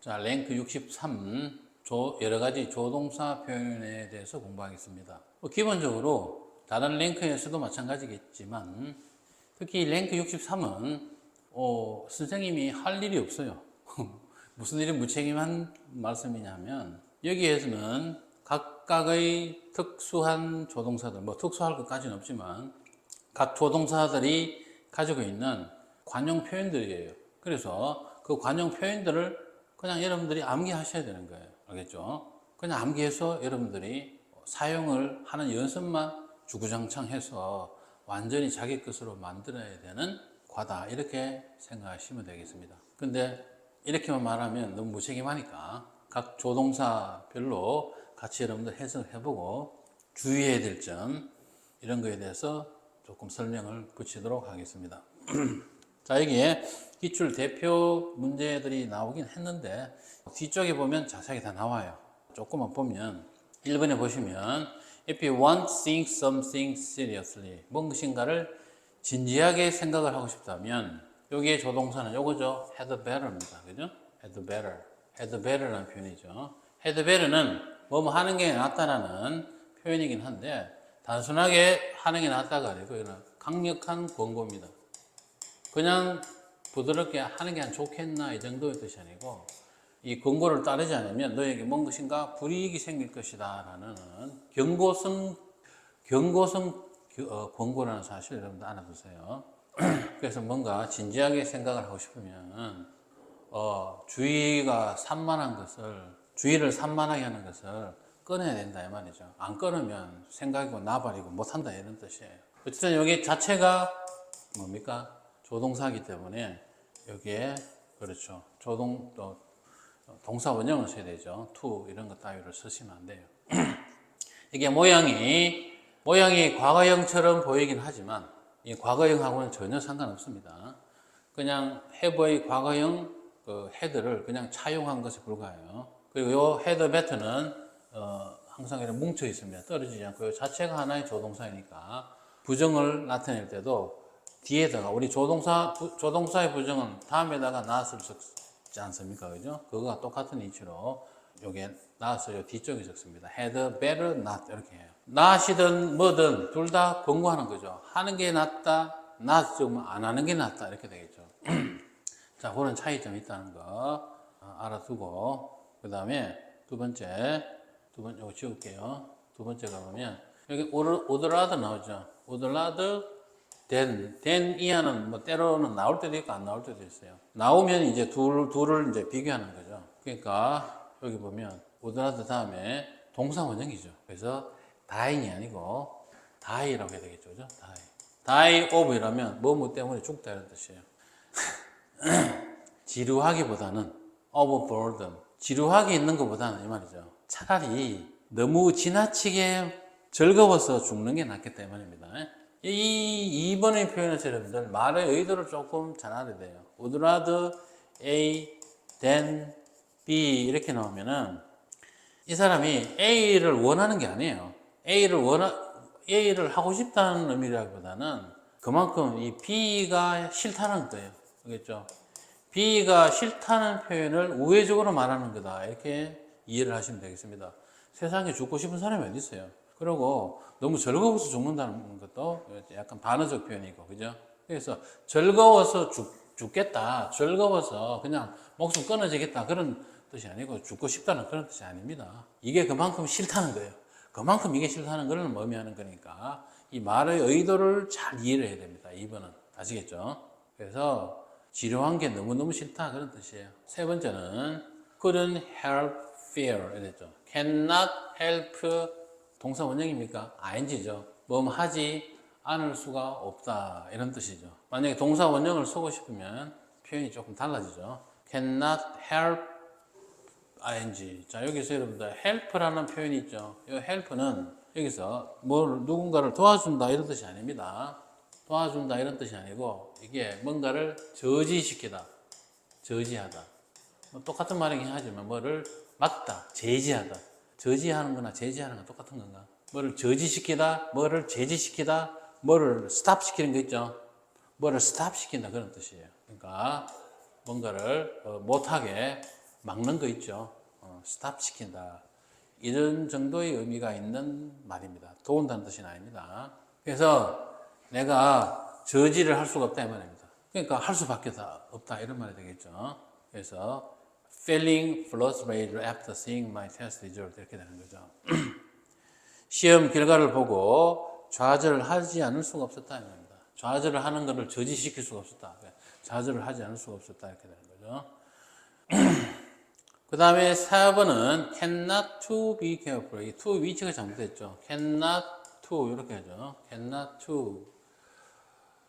자, 랭크 63, 여러 가지 조동사 표현에 대해서 공부하겠습니다. 기본적으로 다른 랭크에서도 마찬가지겠지만 특히 랭크 63은 선생님이 할 일이 없어요. 무슨 일이 무책임한 말씀이냐면 여기에서는 각각의 특수한 조동사들, 특수할 것까지는 없지만 각 조동사들이 가지고 있는 관용 표현들이에요. 그래서 그 관용 표현들을 그냥 여러분들이 암기하셔야 되는 거예요. 알겠죠? 그냥 암기해서 여러분들이 사용을 하는 연습만 주구장창 해서 완전히 자기 것으로 만들어야 되는 과다. 이렇게 생각하시면 되겠습니다. 근데 이렇게만 말하면 너무 무책임하니까 각 조동사별로 같이 여러분들 해석해보고 주의해야 될 점, 이런 거에 대해서 조금 설명을 붙이도록 하겠습니다. 자, 여기에 기출 대표 문제들이 나오긴 했는데 뒤쪽에 보면 자세하게 다 나와요. 조금만 보면 1번에 보시면 If you want to think something seriously, 무엇인가를 진지하게 생각을 하고 싶다면 여기에 조동사는 요거죠. had better입니다. 그죠? had better라는 표현이죠. had better는 뭐뭐 하는 게 낫다라는 표현이긴 한데 단순하게 하는 게 낫다가 아니고 이런 강력한 권고입니다. 그냥 부드럽게 하는 게 좋겠나 이 정도의 뜻이 아니고 이 권고를 따르지 않으면 너에게 무엇인가 불이익이 생길 것이다 라는 경고성 권고라는 사실 여러분들 알아두세요. 그래서 뭔가 진지하게 생각을 하고 싶으면 주의를 산만하게 하는 것을 꺼내야 된다 이 말이죠. 안 끊으면 생각이고 나발이고 못한다 이런 뜻이에요. 어쨌든 여기 자체가 뭡니까? 조동사이기 때문에 여기에 그렇죠. 동사 원형을 써야 되죠. to 이런 것 따위를 쓰시면 안 돼요. 이게 모양이 과거형처럼 보이긴 하지만 이 과거형하고는 전혀 상관없습니다. 그냥 have의 과거형 head를 그냥 차용한 것에 불과해요. 그리고 이 had better는 항상 이렇게 뭉쳐 있습니다. 떨어지지 않고 이 자체가 하나의 조동사이니까 부정을 나타낼 때도 뒤에다가 우리 조동사의 부정은 다음에다가 not을 적지 않습니까? 그죠? 그거가 똑같은 이치로 요게 not을 요 뒤쪽에 적습니다. had better not 이렇게 해요. not이든 뭐든 둘 다 권고하는 거죠. 하는 게 낫다, not 적으면 안 하는 게 낫다 이렇게 되겠죠. 자, 그런 차이점이 있다는 거 알아두고 그 다음에 두 번째 요거 지울게요. 두 번째 가보면 여기 would rather 나오죠. would rather than 이하는 때로는 나올 때도 있고 안 나올 때도 있어요. 나오면 이제 둘을 이제 비교하는 거죠. 그러니까 여기 보면 would rather 다음에 동사 원형이죠. 그래서 die이 아니고 die라고 해야 되겠죠. 그죠? die of 이라면 뭐뭐 때문에 죽다 이런 뜻이에요. 지루하기보다는 overburden, 지루하게 있는 것보다는 이 말이죠. 차라리 너무 지나치게 즐거워서 죽는 게 낫겠다 이 말입니다. 이 2번의 표현에서 여러분들 말의 의도를 조금 잘 알아야 돼요. would rather A than B 이렇게 나오면은 이 사람이 A를 원하는 게 아니에요. A를 하고 싶다는 의미라기보다는 그만큼 이 B가 싫다는 거예요. 알겠죠? B가 싫다는 표현을 우회적으로 말하는 거다. 이렇게 이해를 하시면 되겠습니다. 세상에 죽고 싶은 사람이 어디 있어요? 그리고 너무 즐거워서 죽는다는 것도 약간 반어적 표현이고, 그죠? 그래서 즐거워서 죽겠다. 즐거워서 그냥 목숨 끊어지겠다. 그런 뜻이 아니고 죽고 싶다는 그런 뜻이 아닙니다. 이게 그만큼 싫다는 거예요. 그만큼 이게 싫다는 걸 의미하는 거니까 이 말의 의도를 잘 이해를 해야 됩니다. 2번은. 아시겠죠? 그래서 지루한 게 너무너무 싫다. 그런 뜻이에요. 세 번째는 couldn't help fear. 이랬죠. cannot help 동사 원형입니까? ing죠. 뭐 하지 않을 수가 없다 이런 뜻이죠. 만약에 동사 원형을 쓰고 싶으면 표현이 조금 달라지죠. cannot help ing. 자, 여기서 여러분들 help라는 표현이 있죠. 이 help는 여기서 누군가를 도와준다 이런 뜻이 아닙니다. 도와준다 이런 뜻이 아니고 이게 뭔가를 저지시키다, 저지하다. 똑같은 말이긴 하지만 뭐를 막다, 제지하다. 저지하는 거나 제지하는 건 똑같은 건가? 뭐를 저지시키다, 뭐를 제지시키다, 뭐를 스탑시키는 거 있죠? 뭐를 스탑시킨다 그런 뜻이에요. 그러니까 뭔가를 못하게 막는 거 있죠. 스탑 시킨다. 이런 정도의 의미가 있는 말입니다. 도운다는 뜻이 아닙니다. 그래서 내가 저지를 할 수가 없다 이 말입니다. 그러니까 할 수밖에 없다 이런 말이 되겠죠. 그래서 feeling frustrated after seeing my test result 이렇게 되는 거죠. 시험 결과를 보고 좌절을 하지 않을 수가 없었다 이 말입니다. 좌절을 하는 것을 저지시킬 수가 없었다. 좌절을 하지 않을 수가 없었다 이렇게 되는 거죠. 그 다음에 4번은 cannot to be careful. 이 to 위치가 잘못됐죠. cannot to 이렇게 하죠. cannot to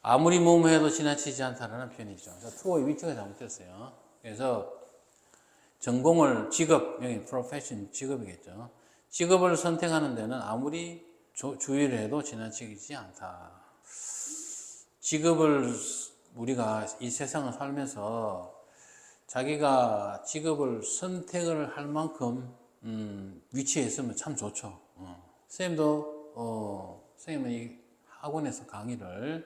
아무리 뭐해도 지나치지 않다라는 표현이죠. to의 위치가 잘못됐어요. 그래서 전공을 직업, 여기 profession 직업이겠죠. 직업을 선택하는 데는 아무리 주의를 해도 지나치지 않다. 직업을 우리가 이 세상을 살면서 자기가 직업을 선택을 할 만큼 위치에 있으면 참 좋죠. 선생님은 이 학원에서 강의를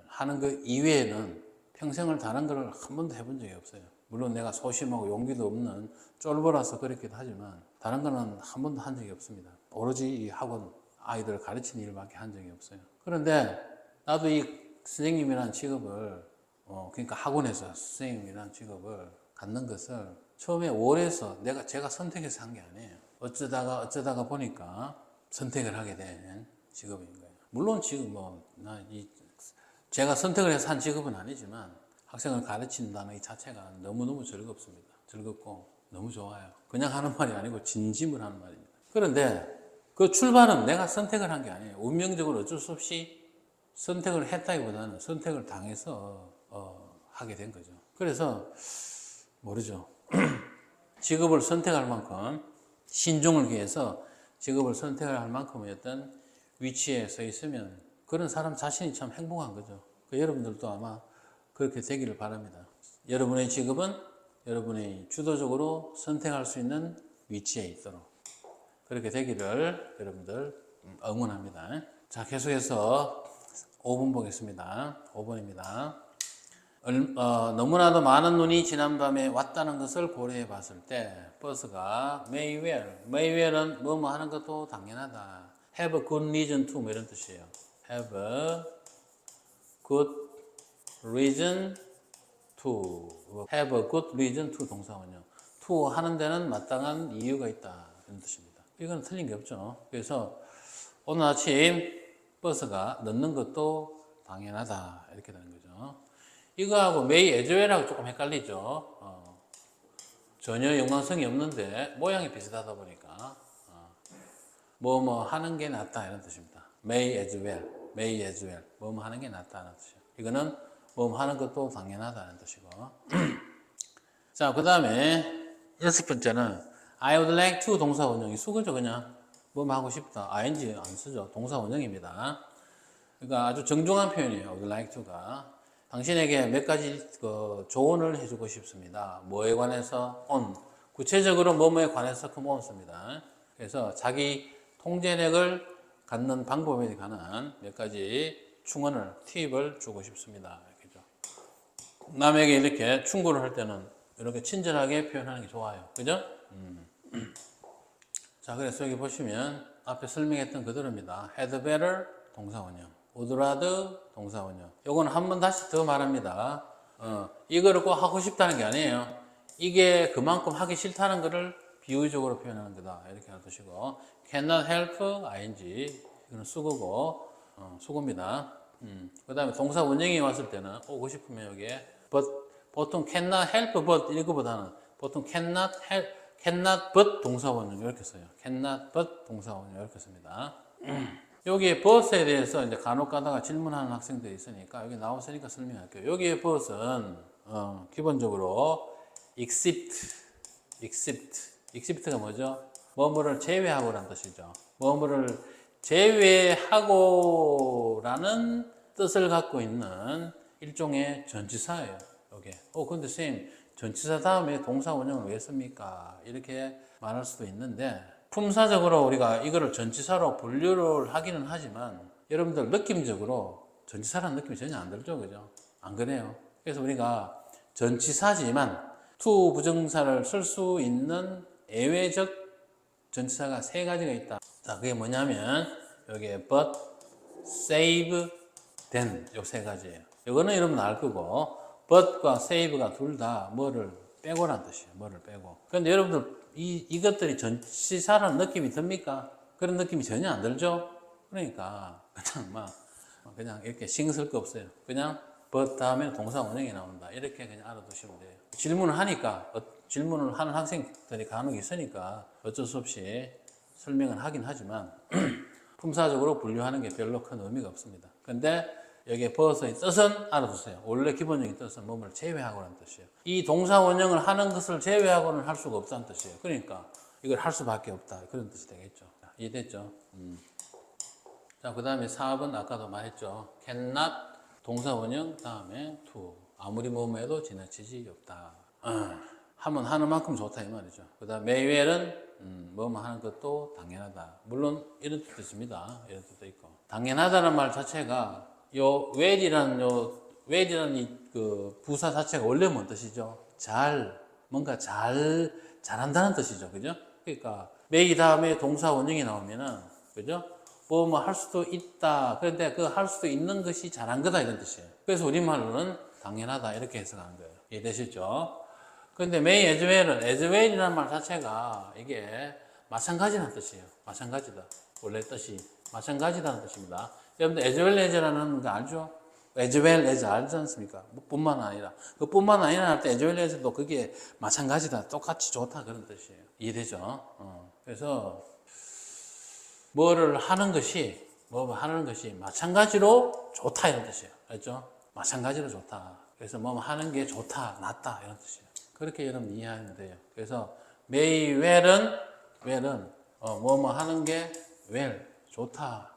하는 그 이외에는 평생을 다른 걸 한 번도 해본 적이 없어요. 물론 내가 소심하고 용기도 없는 쫄보라서 그렇기도 하지만 다른 거는 한 번도 한 적이 없습니다. 오로지 이 학원 아이들을 가르치는 일밖에 한 적이 없어요. 그런데 나도 이 선생님이라는 직업을 그러니까 학원에서 선생님이라는 직업을 갖는 것을 처음에 월에서 제가 선택해서 한 게 아니에요. 어쩌다가 보니까 선택을 하게 된 직업인 거예요. 물론 지금 제가 선택을 해서 한 직업은 아니지만 학생을 가르친다는 이 자체가 너무너무 즐겁습니다. 즐겁고 너무 좋아요. 그냥 하는 말이 아니고 진심을 하는 말입니다. 그런데 그 출발은 내가 선택을 한 게 아니에요. 운명적으로 어쩔 수 없이 선택을 했다기보다는 선택을 당해서 하게 된 거죠. 그래서 모르죠. 직업을 선택할 만큼 신중을 기해서 직업을 선택을 할 만큼의 어떤 위치에 서 있으면 그런 사람 자신이 참 행복한 거죠. 여러분들도 아마 그렇게 되기를 바랍니다. 여러분의 직업은 여러분이 주도적으로 선택할 수 있는 위치에 있도록 그렇게 되기를 여러분들 응원합니다. 자, 계속해서 5번 보겠습니다. 5번입니다. 너무나도 많은 눈이 지난밤에 왔다는 것을 고려해 봤을 때 버스가 may well은 뭐뭐 하는 것도 당연하다. have a good reason to 뭐 이런 뜻이에요. have a good reason to have a good reason to 동사원형 to 하는 데는 마땅한 이유가 있다 이런 뜻입니다. 이건 틀린 게 없죠. 그래서 오늘 아침 버스가 늦는 것도 당연하다 이렇게 되는 거죠. 이거하고 may as well하고 조금 헷갈리죠. 전혀 연관성이 없는데 모양이 비슷하다 보니까 뭐뭐 하는 게 낫다 이런 뜻입니다. may as well 뭐뭐 하는 게 낫다는 뜻이에요. 이거는 뭐뭐 하는 것도 당연하다는 뜻이고. 자, 그 다음에 6번째는 I would like to 동사 원형이 수거죠. 그냥 뭐뭐 하고 싶다. ing 안 쓰죠. 동사 원형입니다. 그러니까 아주 정중한 표현이에요. I would like to가. 당신에게 몇 가지 조언을 해주고 싶습니다. 뭐에 관해서 on. 구체적으로 뭐뭐에 관해서 on 씁니다. 그래서 자기 통제력을 갖는 방법에 관한 몇 가지 충언을, 팁을 주고 싶습니다. 이렇게죠. 남에게 이렇게 충고를 할 때는 이렇게 친절하게 표현하는 게 좋아요. 그죠? 자, 그래서 여기 보시면 앞에 설명했던 그대로입니다. had better 동사원형, would rather 동사원형. 요건 한 번 다시 더 말합니다. 이거를 꼭 하고 싶다는 게 아니에요. 이게 그만큼 하기 싫다는 거를 비유적으로 표현하는 거다. 이렇게 알아두시고 cannot help ing 이거는 수고고 수고입니다. 그 다음에 동사 원형이 왔을 때는 오고 싶으면 여기에 but 보통 cannot help but 이거보다는 보통 cannot but 동사 원형 이렇게 써요. cannot but 동사 원형 이렇게 씁니다. 여기에 but에 대해서 이제 간혹 가다가 질문하는 학생들이 있으니까 여기 나왔으니까 설명할게요. 여기에 but은 기본적으로 except가 뭐죠? 뭐뭐를 제외하고라는 뜻이죠. 뭐뭐를 제외하고라는 뜻을 갖고 있는 일종의 전치사예요. 이게. 근데 선생님 전치사 다음에 동사 원형을 왜 씁니까? 이렇게 말할 수도 있는데 품사적으로 우리가 이거를 전치사로 분류를 하기는 하지만 여러분들 느낌적으로 전치사라는 느낌이 전혀 안 들죠, 그죠? 안 그래요? 그래서 우리가 전치사지만 to 부정사를 쓸 수 있는 예외적 전치사가 세 가지가 있다. 자, 그게 뭐냐면 여기에 but, save, then 요 세 가지예요. 이거는 여러분 알 거고 but과 save가 둘 다 뭐를 빼고란 뜻이에요. 뭐를 빼고. 그런데 여러분들 이것들이 전치사라는 느낌이 듭니까? 그런 느낌이 전혀 안 들죠? 그러니까 그냥 이렇게 신경 쓸 거 없어요. 그냥 but 다음에 동사 원형이 나온다. 이렇게 그냥 알아두시면 돼요. 질문을 하니까 질문을 하는 학생들이 간혹 있으니까 어쩔 수 없이 설명을 하긴 하지만 품사적으로 분류하는 게 별로 큰 의미가 없습니다. 근데 여기에 버서의 뜻은 알아두세요. 원래 기본적인 뜻은 뭐를 제외하고라는 뜻이에요. 이 동사 원형을 하는 것을 제외하고는 할 수가 없다는 뜻이에요. 그러니까 이걸 할 수밖에 없다. 그런 뜻이 되겠죠. 이해됐죠? 자, 그 다음에 4번 아까도 말했죠. cannot 동사 원형 다음에 to 아무리 뭐뭐 해도 지나치지 없다. 하면 하는 만큼 좋다 이 말이죠. 그 다음 may well은 뭐뭐 하는 것도 당연하다. 물론 이런 뜻도 있습니다. 이런 뜻도 있고 당연하다는 말 자체가 요 well이라는 그 부사 자체가 원래 뭔 뜻이죠? 뭔가 잘한다는 뜻이죠. 그죠? 그러니까 may 다음에 동사 원형이 나오면은 그죠? 뭐 할 수도 있다. 그런데 그 할 수도 있는 것이 잘한 거다 이런 뜻이에요. 그래서 우리말로는 당연하다 이렇게 해석하는 거예요. 이해되시죠? 그런데 may as well은 as well이라는 말 자체가 이게 마찬가지라는 뜻이에요. 마찬가지다. 원래 뜻이 마찬가지다는 뜻입니다. 여러분들 as well as라는 거 알죠? as well as 알지 않습니까? 뿐만 아니라 그 뿐만 아니라 할 때 as well as도 그게 마찬가지다. 똑같이 좋다 그런 뜻이에요. 이해되죠? 그래서 뭐를 하는 것이 마찬가지로 좋다 이런 뜻이에요. 알죠? 마찬가지로 좋다. 그래서 뭐 하는 게 좋다, 낫다 이런 뜻이에요. 그렇게 여러분 이해하면 돼요. 그래서 may well은 뭐뭐 하는 게 well 좋다,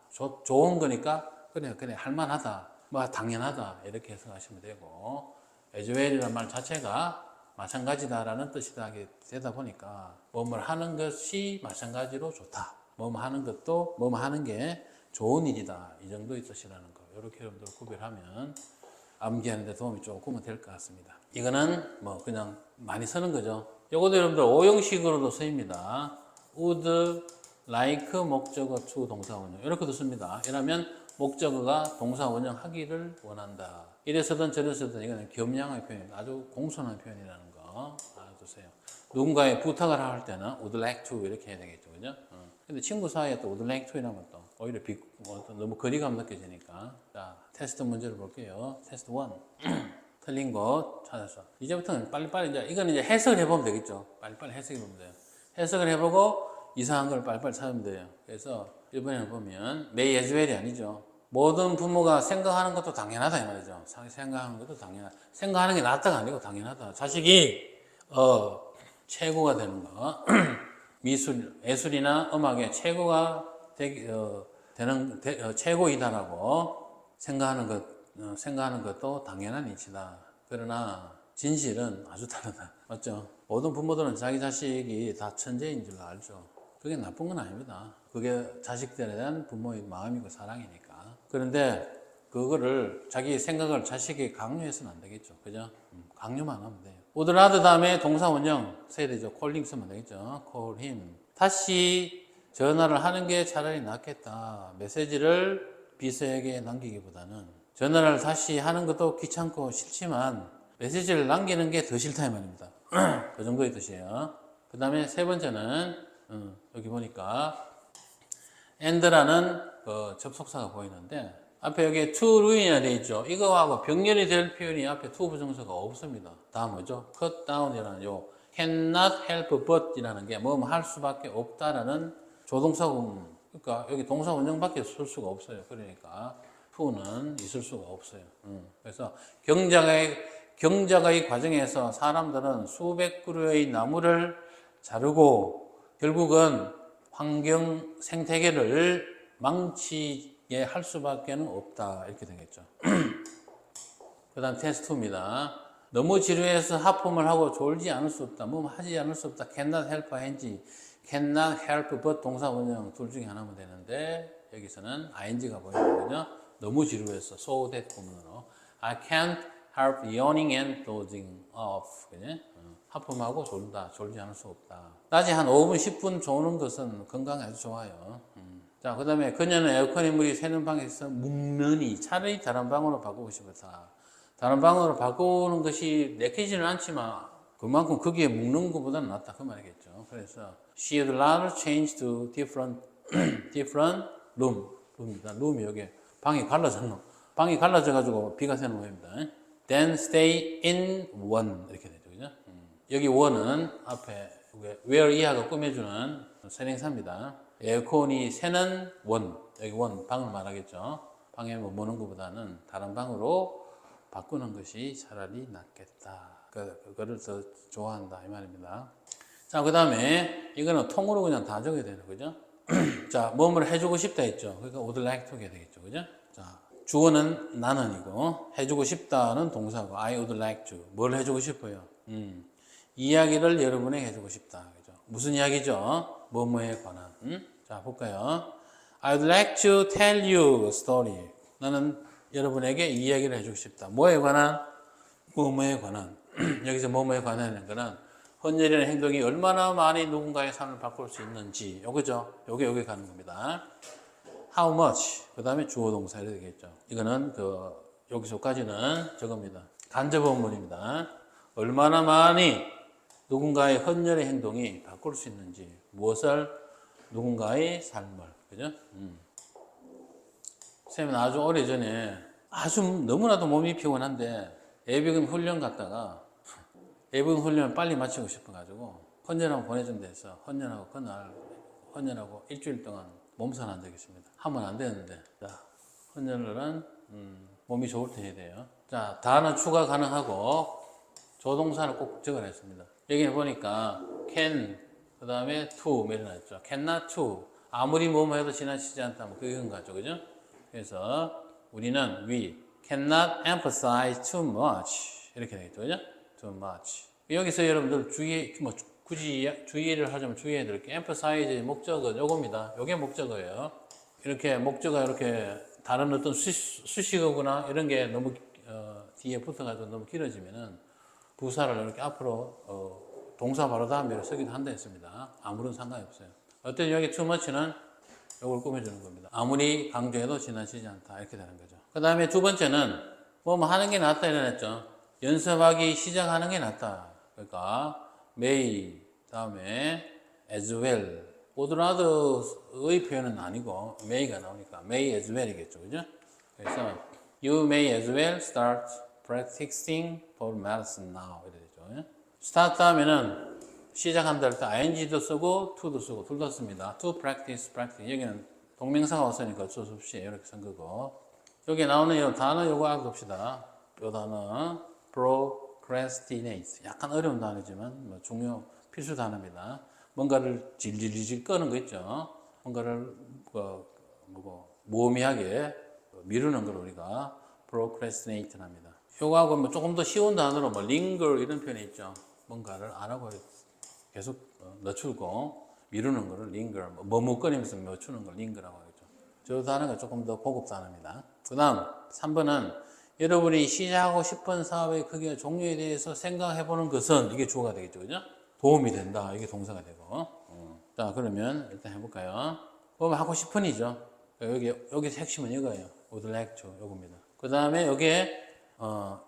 좋은 거니까 그래 할만하다, 뭐 당연하다 이렇게 해석하시면 되고 as well이라는 말 자체가 마찬가지다라는 뜻이다 되다 보니까 뭐뭐 하는 것이 마찬가지로 좋다. 뭐뭐 하는 것도 뭐뭐 하는 게 좋은 일이다. 이 정도의 뜻이라는 거. 이렇게 여러분들 구별하면 암기하는 데 도움이 조금은 될 것 같습니다. 이거는 뭐 그냥 많이 쓰는 거죠. 요것도 여러분들 오형식으로도 쓰입니다. would, like, 목적어, to, 동사 원형. 이렇게도 씁니다. 이러면 목적어가 동사 원형 하기를 원한다. 이래서든 저래서든 이거는 겸양의 표현입니다. 아주 공손한 표현이라는 거 알아두세요. 누군가의 부탁을 할 때는 would like to 이렇게 해야 되겠죠. 그죠? 근데 친구 사이에 또 would like to 이라면 또 오히려 너무 거리감 느껴지니까. 자, 테스트 문제를 볼게요. 테스트 1. 틀린 거 찾아서. 이제부터는 빨리빨리 이거는 이제 해석을 해보면 되겠죠. 빨리빨리 해석해보면 돼요. 해석을 해보고 이상한 걸 빨리빨리 찾으면 돼요. 그래서 이번에는 보면 may as well이 아니죠. 모든 부모가 생각하는 것도 당연하다 이 말이죠. 생각하는 것도 당연하다. 생각하는 게 낫다가 아니고 당연하다. 자식이 최고가 되는 거. 예술이나 음악의 최고가 되는 최고이다라고 생각하는 것도 당연한 이치다. 그러나 진실은 아주 다르다. 맞죠? 모든 부모들은 자기 자식이 다 천재인 줄 알죠. 그게 나쁜 건 아닙니다. 그게 자식들에 대한 부모의 마음이고 사랑이니까. 그런데 그거를 자기 생각을 자식에게 강요해서는 안 되겠죠. 그죠? 강요만 하면 돼요. would rather 다음에 동사 원형 써야 되죠. calling 쓰면 되겠죠. call him. 다시 전화를 하는 게 차라리 낫겠다. 메시지를 비서에게 남기기보다는 전화를 다시 하는 것도 귀찮고 싫지만 메시지를 남기는 게 더 싫다 이 말입니다. 그 정도의 뜻이에요. 그 다음에 세 번째는 여기 보니까 and라는 접속사가 보이는데 앞에 여기 to ruin이라 되어 있죠. 이거하고 병렬이 될 표현이 앞에 to 부정사가 없습니다. 다음 뭐죠? cut down이라는 요 cannot help but 이라는 게 뭐 할 수밖에 없다라는 조동사고 그러니까 여기 동사 원형밖에 쓸 수가 없어요. 그러니까 to는 있을 수가 없어요. 그래서 경작의 과정에서 사람들은 수백 그루의 나무를 자르고 결국은 환경 생태계를 망치게 할 수밖에 없다. 이렇게 되겠죠. 그 다음 테스트 2입니다. 너무 지루해서 하품을 하고 졸지 않을 수 없다. 뭐 하지 않을 수 없다. cannot help ing, cannot help but 동사 원형 둘 중에 하나면 되는데 여기서는 ing가 보이는 거죠. 너무 지루해서 so that 구문으로 I can't help yawning and dozing off. 그지? 하품하고 졸다, 졸지 않을 수 없다. 낮에 한 5분, 10분 조는 것은 건강에 아주 좋아요. 자, 그 다음에 그녀는 에어컨의 물이 새는 방에서 묵느니 차라리 다른 방으로 바꾸고 싶었다. 다른 방으로 바꾸는 것이 내키지는 않지만 그만큼 거기에 묵는 것보다는 낫다. 그 말이겠죠. 그래서 she would rather change to different room입니다. room이 여기 방이 갈라졌노. 방이 갈라져가지고 비가 새는 모양입니다. then stay in one 이렇게 되죠. 그죠? 여기 one은 앞에 where 이하가 꾸며주는 선행사입니다. 에어컨이 새는 원, 여기 원, 방을 말하겠죠. 방에 머무는 것보다는 다른 방으로 바꾸는 것이 차라리 낫겠다. 그거를 더 좋아한다. 이 말입니다. 자, 그 다음에 이거는 통으로 그냥 다 적어야 되는 거죠. 자, 뭐를 해주고 싶다 했죠. 그러니까 would like to 해야 되겠죠. 그죠? 자, 주어는 나는이고, 해주고 싶다는 동사고, I would like to. 뭘 해주고 싶어요? 이야기를 여러분에게 해주고 싶다. 그죠? 무슨 이야기죠? 뭐뭐에 관한. 자, 볼까요? I would like to tell you a story. 나는 여러분에게 이야기를 해주고 싶다. 뭐에 관한? 뭐뭐에 관한. 여기서 뭐뭐에 관한이라는 거는 헌혈이라는 행동이 얼마나 많이 누군가의 삶을 바꿀 수 있는지. 요거죠? 요게 가는 겁니다. How much. 그 다음에 주어 동사 이렇게 되겠죠. 이거는 여기서까지는 저겁니다. 간접 원문입니다. 얼마나 많이 누군가의 헌혈의 행동이 바꿀 수 있는지. 무엇을? 누군가의 삶을. 그죠? 쌤은 아주 오래전에 아주 너무나도 몸이 피곤한데 예비군 훈련 갔다가 예비군 훈련을 빨리 마치고 싶어가지고 헌혈하고 보내준 데서 헌혈하고 그날 헌혈하고 일주일 동안 몸살 난 적이 있습니다. 하면 안 되는데 자, 헌혈은 몸이 좋을 때 해야 돼요. 자, 다는 추가 가능하고 조동사를 꼭 적어냈습니다. 여기 보니까 can 그 다음에 to 밀어놨죠. cannot to 아무리 뭐뭐 해도 지나치지 않다 뭐 그건 거죠. 그죠? 그래서 우리는 we cannot emphasize too much 이렇게 되겠죠. 그죠? too much 여기서 여러분들 굳이 주의를 하자면 주의해야 될 게 emphasize의 목적은 요겁니다. 요게 목적어예요. 이렇게 목적어 이렇게 다른 어떤 수식어구나 이런 게 너무 뒤에 붙어가지고 너무 길어지면은 부사를 이렇게 앞으로 동사 바로 다음에 쓰기도 한다 했습니다. 아무런 상관이 없어요. 어떤 여기 too much는 요걸 꾸며주는 겁니다. 아무리 강조해도 지나치지 않다 이렇게 되는 거죠. 그 다음에 두 번째는 뭐 하는 게 낫다 이랬죠. 연습하기 시작하는 게 낫다. 그러니까 may 다음에 as well would rather의 표현은 아니고 may가 나오니까 may as well이겠죠. 그죠? 그래서 you may as well start practicing for marathon now 이렇게 되죠. start 다음에는 시작한다 할 때 ing도 쓰고 to도 쓰고 둘 다 씁니다. to practice 여기는 동명사가 왔으니까 어쩔 수 없이 이렇게 쓴 거고 여기 나오는 이 단어 요거 알아봅시다. 요 단어 procrastinate 약간 어려운 단어지만 뭐 필수 단어입니다. 뭔가를 질질질 끄는 거 있죠. 뭔가를 무의미하게 미루는 걸 우리가 procrastinate 합니다. 요거하고 뭐 조금 더 쉬운 단어로 뭐 linger 이런 표현이 있죠. 뭔가를 안 하고 계속 늦추고 미루는 거를 linger, 머뭇거리면서 늦추는 걸 linger라고 하겠죠. 저 단어가 조금 더 고급 단어입니다. 그 다음 3번은 여러분이 시작하고 싶은 사업의 크기와 종류에 대해서 생각해 보는 것은 이게 주어가 되겠죠. 그죠? 도움이 된다. 이게 동사가 되고. 자, 그러면 일단 해볼까요? 그러면 하고 싶은이죠. 여기서 핵심은 이거예요. would like to, 요겁니다. 그 다음에 여기에,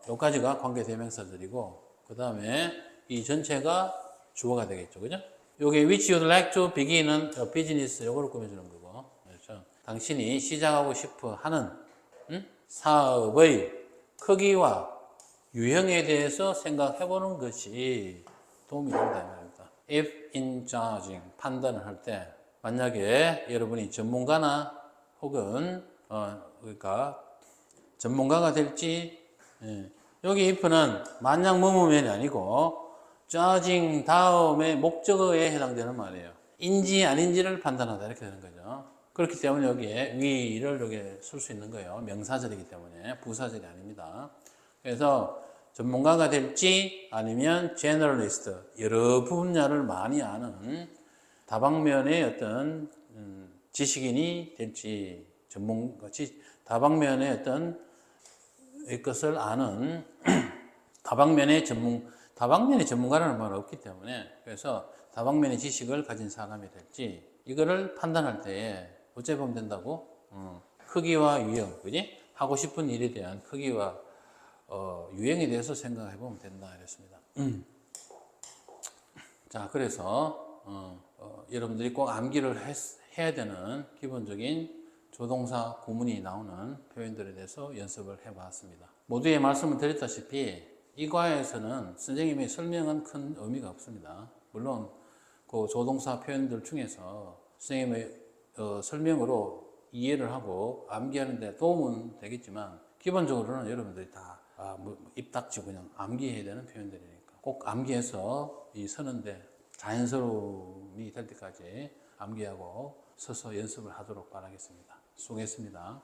여기까지가 관계 대명사들이고, 그 다음에 이 전체가 주어가 되겠죠. 그죠? 여기 which you'd like to begin은 비즈니스 요거를 꾸며주는 거고. 그렇죠? 당신이 시작하고 싶어 하는, 사업의 크기와 유형에 대해서 생각해 보는 것이 도움이 된다. 이 말입니다. If in judging, 판단을 할 때, 만약에 여러분이 전문가나 혹은, 그러니까 전문가가 될지, 여기 if는 만약 뭐뭐면이 아니고, judging 다음에 목적어에 해당되는 말이에요. 인지 아닌지를 판단하다. 이렇게 되는 거죠. 그렇기 때문에 여기에 위를 여기에 쓸 수 있는 거예요. 명사절이기 때문에 부사절이 아닙니다. 그래서 전문가가 될지 아니면 generalist, 여러 분야를 많이 아는 다방면의 어떤 지식인이 될지 다방면의 어떤 이 것을 아는 다방면의 전문가라는 말은 없기 때문에 그래서 다방면의 지식을 가진 사람이 될지 이거를 판단할 때에 어째 보면 된다고? 크기와 유형, 그지? 하고 싶은 일에 대한 크기와 유형에 대해서 생각해 보면 된다 이랬습니다. 자, 그래서 여러분들이 꼭 암기를 해야 되는 기본적인 조동사 구문이 나오는 표현들에 대해서 연습을 해봤습니다. 모두에 말씀을 드렸다시피 이 과에서는 선생님의 설명은 큰 의미가 없습니다. 물론 그 조동사 표현들 중에서 선생님의 설명으로 이해를 하고 암기하는 데 도움은 되겠지만 기본적으로는 여러분들이 다 입 닥치고 그냥 암기해야 되는 표현들이니까 꼭 암기해서 서는데 자연스러움이 될 때까지 암기하고 서서 연습을 하도록 바라겠습니다. 수고했습니다.